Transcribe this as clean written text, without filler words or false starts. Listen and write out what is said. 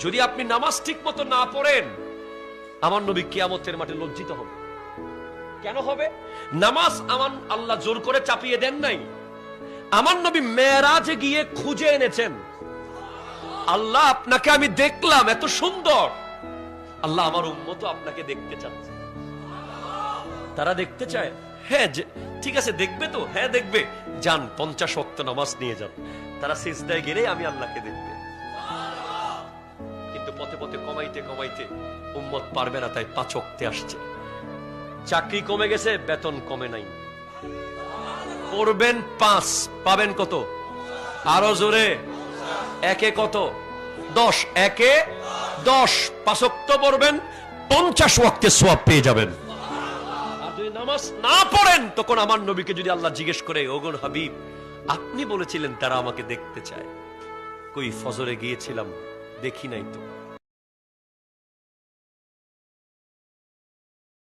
যদি আপনি নামাজ ঠিক মতো না পড়েন, আমার নবী কিয়ামতের মাঠে লজ্জিত হবে। কেন হবে? নামাজ আমার আল্লাহ জোর করে চাপিয়ে দেন নাই, আমার নবী মেরাজে গিয়ে খুঁজে এনেছেন। আল্লাহ আপনাকে আমি দেখলাম, এত সুন্দর, আল্লাহ আমার উম্মত আপনাকে দেখতে চাচ্ছে। তারা দেখতে চায়, হ্যাঁ ঠিক আছে, দেখবে তো, হ্যাঁ দেখবে, যান 50 ওয়াক্ত নামাজ নিয়ে যান, তারা সিজদায় গেলে আমি আল্লাহকে দেখবে। কিন্তু পথে পথে কমাইতে কমাইতে উম্মত পারবে না, তাই 5 ওয়াক্তে আসছে। চাকরি কমে গেছে, বেতন কমে নাই, পড়বেন 5, পাবেন কত? আরো জোরে, একে কত? 10, একে 10, 5 ওয়াক্ত পড়বেন, 50 ওয়াক্তে সওয়াব পেয়ে যাবেন। আর যদি নামাজ না পড়েন, তখন আমার নবীকে যদি আল্লাহ জিজ্ঞেস করে, ওগো হাবিব, আপনি বলেছিলেন তারা আমাকে দেখতে চায়, কই ফজরে গিয়েছিলাম, দেখি নাই তো।